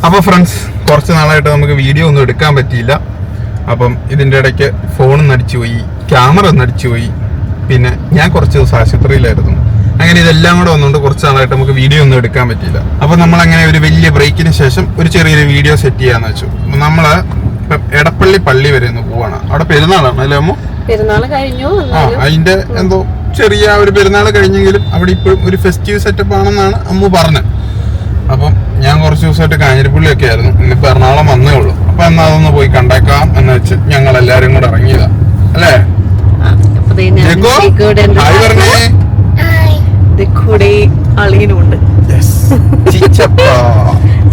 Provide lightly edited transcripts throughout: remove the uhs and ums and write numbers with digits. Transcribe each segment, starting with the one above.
അപ്പോൾ ഫ്രണ്ട്സ്, കുറച്ച് നാളായിട്ട് നമുക്ക് വീഡിയോ ഒന്നും എടുക്കാൻ പറ്റിയില്ല. അപ്പം ഇതിൻ്റെ ഇടയ്ക്ക് ഫോണും നടിച്ചു പോയി, ക്യാമറ നടിച്ചു പോയി, പിന്നെ ഞാൻ കുറച്ച് ദിവസം ആശുപത്രിയിലായിരുന്നു. അങ്ങനെ ഇതെല്ലാം കൂടെ വന്നുകൊണ്ട് കുറച്ച് നാളായിട്ട് നമുക്ക് വീഡിയോ ഒന്നും എടുക്കാൻ പറ്റിയില്ല. അപ്പോൾ നമ്മളങ്ങനെ ഒരു വലിയ ബ്രേക്കിന് ശേഷം ഒരു ചെറിയൊരു വീഡിയോ സെറ്റ് ചെയ്യാന്ന് വെച്ചു. നമ്മൾ എടപ്പള്ളി പള്ളി വരെ ഒന്ന് പോവാണ്. അവിടെ പെരുന്നാളാണ് അല്ലേ അമ്മ? പെരുന്നാൾ കഴിഞ്ഞു. അതിന്റെ എന്തോ ചെറിയ ഒരു പെരുന്നാൾ കഴിഞ്ഞെങ്കിലും അവിടെ ഇപ്പോഴും ഒരു ഫെസ്റ്റീവ് സെറ്റപ്പ് ആണെന്നാണ് അമ്മ പറഞ്ഞത്. അപ്പം ഞാൻ കുറച്ച് ദിവസമായിട്ട് കാഞ്ഞിരപ്പള്ളിയൊക്കെ ആയിരുന്നു. ഇന്നിപ്പോ എറണാകുളം വന്നേ ഉള്ളൂ. അപ്പൊ എന്നാ അതൊന്ന് പോയി കണ്ടേക്കാം എന്ന് വെച്ച് ഞങ്ങൾ എല്ലാരും കൂടെ ഇറങ്ങിയതാ അല്ലേ? അളിയനുണ്ട്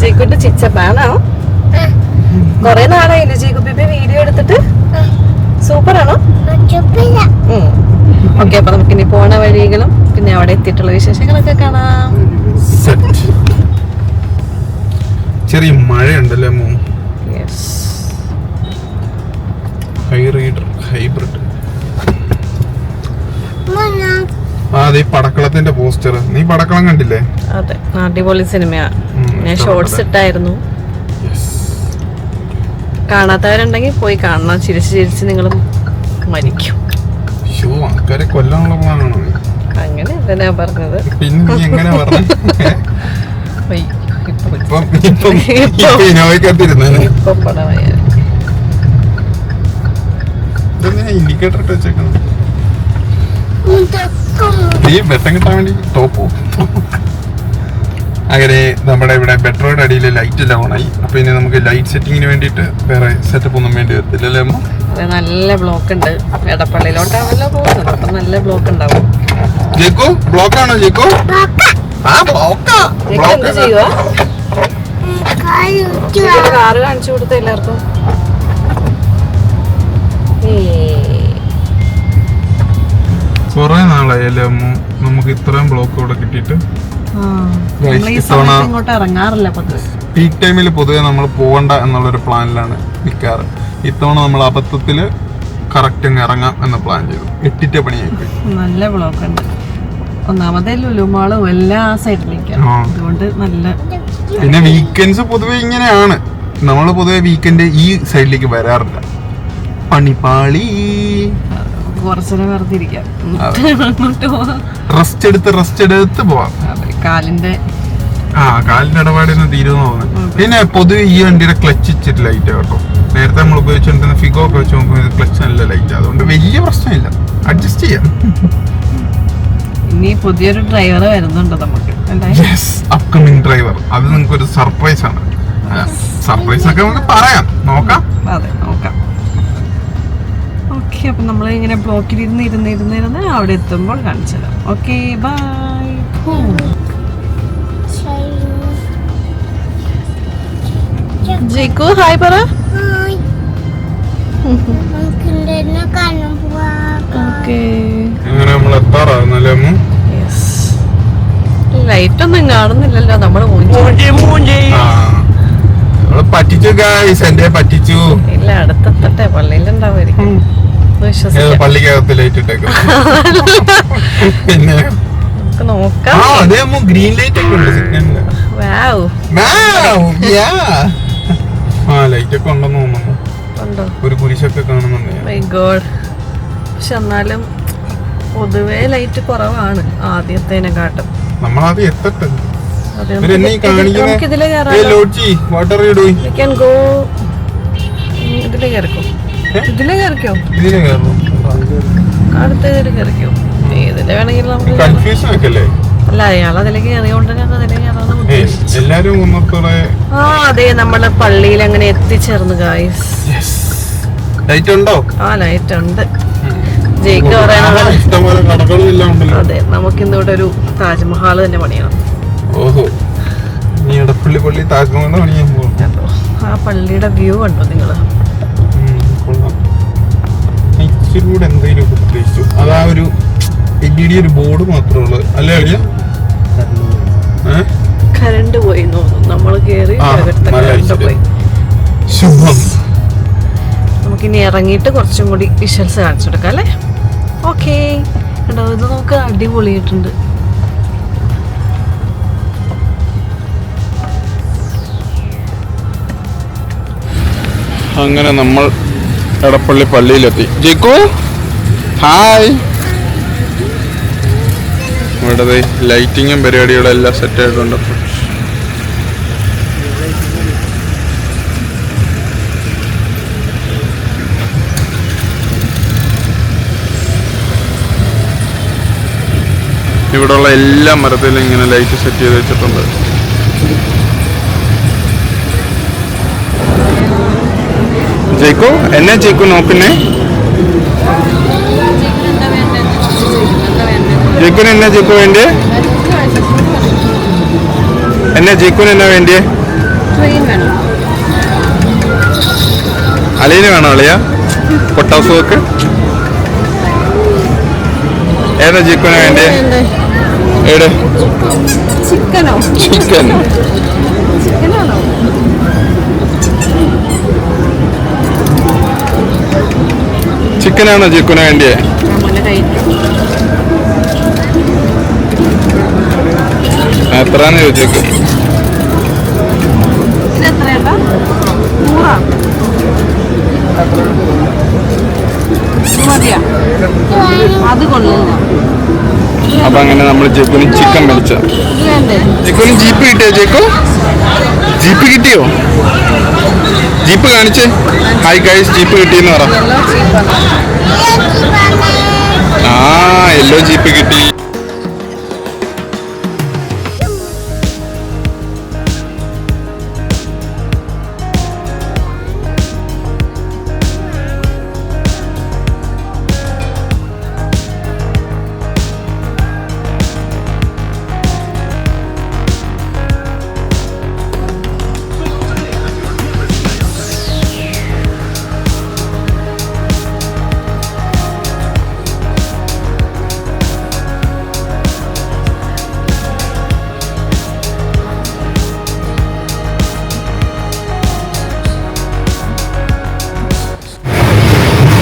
ചീക്കുട്ടി ചിച്ചപ്പാണോ? കൊറേ നാളായില്ലേ ചീക്കു ബേബി വീഡിയോ എടുത്തിട്ട്? സൂപ്പർ ആണോ? ഓക്കെ, അപ്പൊ നമുക്ക് ഇനി പോണ വഴികളും പിന്നെ അവിടെ എത്തിയിട്ടുള്ള വിശേഷങ്ങളൊക്കെ കാണാം. ചെറിയ മഴയുണ്ടല്ലേ അമ്മ? ഹൈബ്രിഡ്. അതെ, പടക്കളത്തിന്റെ പോസ്റ്റർ. നീ പടക്കളം കണ്ടില്ലേ? അതെ, അടിപൊളി സിനിമയാ. ഞാൻ ഷോർട്സ് ഇട്ടായിരുന്നു. കാണാത്തവരുണ്ടെങ്കിൽ പോയി കാണണം. ചിരിച്ച് ചിരിച്ച് നിങ്ങളും മരിക്കും. ആൾക്കാരെ കൊല്ലാനുള്ള പ്ലാനാണോ? അങ്ങനെ എന്താ പറഞ്ഞത്? പിന്നെ നീ എങ്ങനെ പറഞ്ഞു? ഇൻഡിക്കേറ്റർ ഇട്ട് വെച്ചേക്കണം. ഈ വെട്ടം കിട്ടാൻ വേണ്ടി ടോപ്പോ. അങ്ങനെ നമ്മുടെ ഇവിടെ ബെറ്ററോയുടെ അടിയിൽ ലൈറ്റ് എല്ലാം ഓണായി. അപ്പൊ ഇനി നമുക്ക് ലൈറ്റ് സെറ്റിങ്ങിന് വേണ്ടിയിട്ട് വേറെ സെറ്റപ്പ് ഒന്നും വേണ്ടി വരത്തില്ലല്ലേ അമ്മ? നല്ല ബ്ലോക്ക് ഉണ്ട്. എടപ്പള്ളിയിലോട്ടാണല്ലോ പോകുന്നത്, അപ്പൊ നല്ല ബ്ലോക്ക് ഉണ്ടാവും. ജേക്കോ ബ്ലോക്ക് ആണോ? ജേക്കോ എന്ത് ചെയ്യുവാ? കാറ് കാണിച്ചു കൊടുത്ത എല്ലാവർക്കും. കൊറേ നാളായല്ലേ അമ്മ നമുക്ക് ഇത്രയും ബ്ലോക്ക് ഇവിടെ കിട്ടിയിട്ട്. ഇങ്ങോട്ട് ഇറങ്ങാറില്ല. പീക്ക് ടൈമിൽ പൊതുവെ നമ്മൾ പോകണ്ട എന്നുള്ളൊരു പ്ലാനിലാണ് നിൽക്കാറ്. ഇത്തവണ നമ്മൾ അബദ്ധത്തില് കറക്റ്റ് അങ്ങ് ഇറങ്ങാം എന്ന പ്ലാൻ ചെയ്തു. 8 പണിയായി. നല്ല ബ്ലോക്ക് ഉണ്ട്. ഒന്നാമതേ ലുലുമാളും എല്ലാം ആ സൈഡിലേക്കാണ്. അതുകൊണ്ട് നല്ല. പിന്നെ വീക്കെൻഡ്സ് പൊതുവെ ഇങ്ങനെയാണ്. നമ്മൾ പൊതുവെ വീക്കെൻഡ് ഈ സൈഡിലേക്ക് വരാറില്ല. പണിപ്പാളി. കുറച്ചേരം വെറുതെ ഇരിക്കാം, റെസ്റ്റ് എടുത്ത് പോവാം. കാലിന്റെ ഇടപാടിന്ന് തീരുമെന്ന് തോന്നുന്നു. പിന്നെ പൊതുവെ ഈ വണ്ടിയുടെ ക്ലച്ച് ഇച്ചിട്ട് ലൈറ്റ് കേട്ടോ. നേരത്തെ നമ്മൾ ഉപയോഗിച്ചുകൊണ്ടിരുന്ന ഫിഗോ ഒക്കെ വെച്ച് നോക്കുമ്പോൾ ക്ലച്ച് നല്ല ലൈറ്റ്, അതുകൊണ്ട് വലിയ പ്രശ്നമില്ല, അഡ്ജസ്റ്റ് ചെയ്യാം. ഇനി പുതിയൊരു ഡ്രൈവർ വരുന്നുണ്ട് നമുക്ക്, അപ്കമിങ് ഡ്രൈവർ. അത് നിങ്ങൾക്ക് ഒരു സർപ്രൈസ് ആണ്. സർപ്രൈസ് ഒക്കെ നമുക്ക് പറയാം, നോക്കാം. അതെ, നോക്കാം. ഓക്കെ, അപ്പൊ നമ്മൾ ഇങ്ങനെ ബ്ലോക്കിൽ ഇരുന്ന് അവിടെ എത്തുമ്പോൾ കാണിച്ചു തരാം. Okay, bye. ജിക്കു ഹായ് പറ. ലൈറ്റ് ഒന്നും കാണുന്നില്ലല്ലോ. നമ്മള് പറ്റിച്ചു. ഇല്ല, അടുത്തെത്തട്ടെ. പള്ളിയിലുണ്ടാവുമായിരിക്കും. പള്ളിക്കകത്ത് ലൈറ്റ് ഇട്ടേക്കും. പിന്നെ നോക്കാം. ഗ്രീൻ ലൈറ്റ് ഒക്കെ ഉണ്ട് സിഗ്നലില്. ലൈറ്റ് ഒക്കെ ഉണ്ടെന്ന് തോന്നുന്നു. ഒരു കുരിശൊക്കെ കാണുന്നുണ്ട്. പക്ഷെ എന്നാലും പൊതുവേ ലൈറ്റ് കുറവാണ് ആദ്യത്തേനെക്കാട്ടും. നമ്മളാദ്യം എത്തട്ടെ. ഇതിലേ കയറിക്കോ. അടുത്തേതിൽ കയറിക്കോ. ഏതില് വേണമെങ്കിലും നമുക്ക്. അല്ല, അയാൾ അതിലേക്ക് കയറിയോണ്ട് എല്ലാരും. അതെ, നമ്മള് പള്ളിയിൽ അങ്ങനെ എത്തിച്ചേർന്നു ഗായ്സ്. ലൈറ്റ് ഉണ്ടോ? ആ, ലൈറ്റ് ഉണ്ട്. ജയിക്ക് പറയാനുള്ള. അതെ, നമുക്കിന്നിവിടെ ഒരു താജ്മഹാൾ തന്നെ പണിയണം. ഓഹോ, എടപ്പള്ളി പള്ളി താജ്മഹൽ പണിയാൻ പോകും. ആ പള്ളിയുടെ വ്യൂ കണ്ടോ നിങ്ങള്? ഇച്ചിരി എന്തെങ്കിലും ഉദ്ദേശിച്ചു. അതാ ഒരു LED ഒരു ബോർഡ് മാത്രമേ ഉള്ളൂ അല്ലേ? കറണ്ട് പോയി തോന്നുന്നു. നമ്മള് കേറി പോയി. നമുക്കിനി ഇറങ്ങിയിട്ട് കുറച്ചും കൂടി വിഷ്വൽസ് കാണിച്ചു കൊടുക്കാം അല്ലേ? ഓക്കെ, കണ്ടോ, ഇത് നമുക്ക് അടിപൊളിയായിട്ടുണ്ട്. അങ്ങനെ നമ്മൾ എടപ്പള്ളി പള്ളിയിലെത്തി. ജിക്കു ഹായ്. ഇവിടെ ലൈറ്റിങ്ങും പരിപാടികളും എല്ലാം സെറ്റ് ആയിട്ടുണ്ട്. ഇവിടെയുള്ള എല്ലാ മരത്തിലും ഇങ്ങനെ ലൈറ്റ് സെറ്റ് ചെയ്ത് വെച്ചിട്ടുണ്ട്. ജയിക്കോ എന്നെ ജയിക്കു നോക്കുന്നേ. ജയിക്കുന് എന്നാ ജയിക്കു വേണ്ടിയേ? എന്നാ ജയിക്കുന് എന്നാ വേണ്ടിയേ? അലീന് വേണോ അളിയ? പൊട്ടാസ് വെക്ക്. ഏതാ ജിക്കുന് വേണ്ടിയേ? എവിടെ? ചിക്കനോ? ചിക്കൻ. ചിക്കനാണോ ജിക്കുന് വേണ്ടിയേ? എത്രാന്ന് ചോദിച്ചേക്ക്. അപ്പൊ അങ്ങനെ നമ്മൾ ജെക്കുന് ചിക്കൻ മേടിച്ച. ജെക്കുന് ജീപ്പ് കിട്ടിയോ? ജെക്കു ജീപ്പ് കിട്ടിയോ? ജീപ്പ് കാണിച്ചേ. ഹായ് ഗൈസ്, ജീപ്പ് കിട്ടിയെന്ന് പറ. ആ യെല്ലോ ജീപ്പ് കിട്ടി.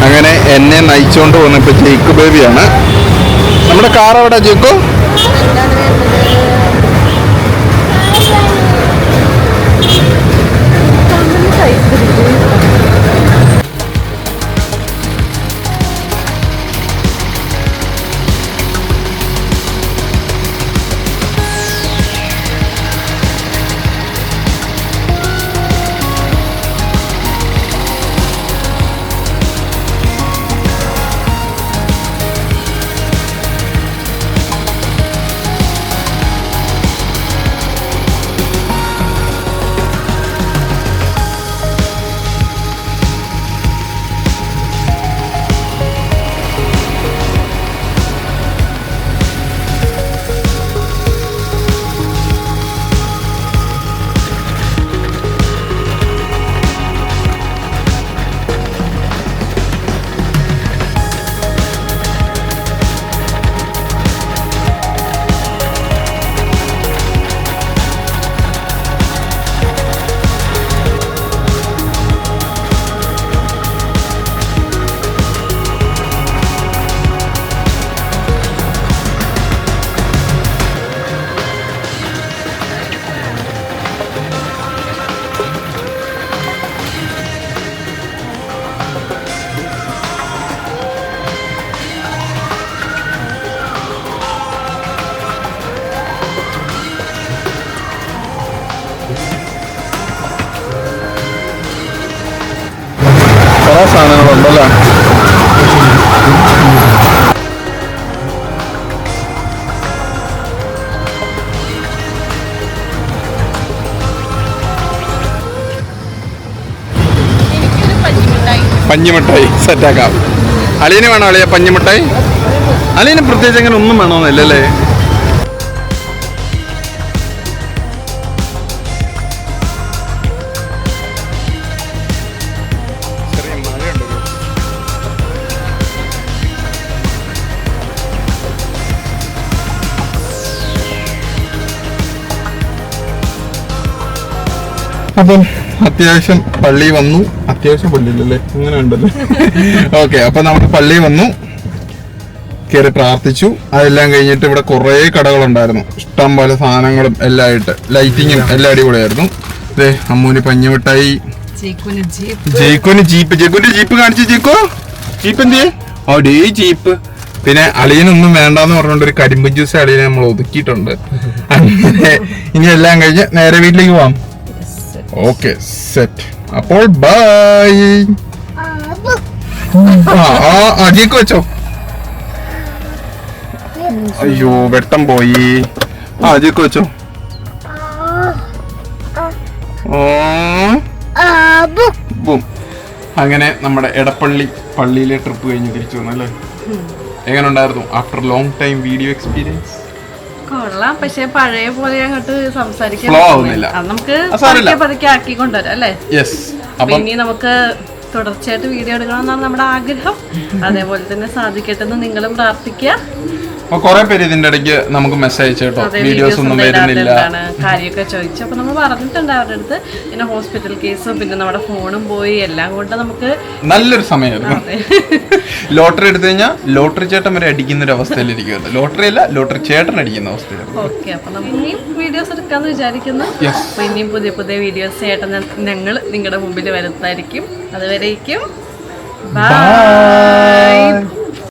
അങ്ങനെ എന്നെ നയിച്ചുകൊണ്ട് പോകുന്നപ്പോൾ ജേക്കു ബേബിയാണ്. നമ്മുടെ കാർ എവിടെ ജേക്കു? കുറേ സാധനങ്ങളുണ്ടല്ലേ? പഞ്ഞിമിഠായി സെറ്റാക്കാം. അലീന് വേണോ അളിയ പഞ്ഞിമിഠായി? അലീന് പ്രത്യേകിച്ച് അങ്ങനെ ഒന്നും വേണമെന്നില്ലല്ലേ? അപ്പം അത്യാവശ്യം പള്ളി വന്നു. അത്യാവശ്യം പള്ളിയില്ലല്ലേ, അങ്ങനെ ഉണ്ടല്ലേ? ഓക്കെ, അപ്പൊ നമ്മൾ പള്ളി വന്നു, കയറി പ്രാർത്ഥിച്ചു. അതെല്ലാം കഴിഞ്ഞിട്ട് ഇവിടെ കുറേ കടകളുണ്ടായിരുന്നു, ഇഷ്ടം പോലെ സാധനങ്ങളും എല്ലാം ആയിട്ട്. ലൈറ്റിങ്ങും എല്ലാം അടിപൊളിയായിരുന്നു. അതെ, അമ്മൂന് പഞ്ഞിമിഠായി, ജയ്ക്കുന് ജീപ്പ്. ജയ്ക്കുന്റെ ജീപ്പ് കാണിച്ചു. ജീപ്പ് എന്ത് ഓടേ ജീപ്പ്. പിന്നെ അളിയനൊന്നും വേണ്ടാന്ന് പറഞ്ഞുകൊണ്ട് ഒരു കരിമ്പ് ജ്യൂസ് അളിയനെ നമ്മൾ ഒതുക്കിയിട്ടുണ്ട്. അങ്ങനെ ഇനി എല്ലാം കഴിഞ്ഞ് നേരെ വീട്ടിലേക്ക് പോവാം. Okay set. അപ്പോൾ ബൈ. ജീക്ക് വെച്ചോ. അയ്യോ വെട്ടം പോയി. ജീക്ക് വെച്ചോ. അങ്ങനെ നമ്മുടെ എടപ്പള്ളി പള്ളിയിലെ ട്രിപ്പ് കഴിഞ്ഞ് തിരിച്ചു വന്നു അല്ലേ? എങ്ങനെ ഉണ്ടായിരുന്നു after long time video experience? കൊള്ളാം. പക്ഷെ പഴയ പോലെ അങ്ങോട്ട് സംസാരിക്കാൻ നമുക്ക് പതുക്കെ ആക്കി കൊണ്ടുവരാം അല്ലേ? ഇനി നമുക്ക് തുടർച്ചയായിട്ട് വീഡിയോ എടുക്കണമെന്നാണ് നമ്മുടെ ആഗ്രഹം. അതേപോലെ തന്നെ സാധിക്കട്ടെ എന്ന് നിങ്ങളും പ്രാർത്ഥിക്കുക. കുറെ പേര് ഇതിന്റെ ഇടയ്ക്ക് നമുക്ക് മെസ്സേജ് കേട്ടോ, വീഡിയോസ് ഒന്നും വരുന്നില്ല കാര്യമൊക്കെ ചോദിച്ചു. അപ്പൊ നമ്മൾ പറഞ്ഞിട്ടുണ്ട് അവരുടെ അടുത്ത്. പിന്നെ ഹോസ്പിറ്റൽ കേസും പിന്നെ നമ്മുടെ ഫോണും പോയി എല്ലാം കൊണ്ട് നമുക്ക് നല്ലൊരു സമയമായിരുന്നു. ലോട്ടറി എടുത്തു കഴിഞ്ഞാൽ ലോട്ടറി ചേട്ടൻ വരെ അടിക്കുന്ന ഒരു അവസ്ഥയിലിരിക്കുമല്ലോ. ലോട്ടറി അല്ല, ലോട്ടറി ചേട്ടൻ അടിക്കുന്ന അവസ്ഥയായിരുന്നു. ഓക്കെ, അപ്പൊ നമുക്ക് ഇനിയും വീഡിയോസ് എടുക്കാന്ന് വിചാരിക്കുന്നു. അപ്പൊ ഇനിയും പുതിയ പുതിയ വീഡിയോസ് ചേട്ടൻ ഞങ്ങൾ നിങ്ങളുടെ മുമ്പിൽ വരുന്നതായിരിക്കും. അതുവരേക്കും ബൈ.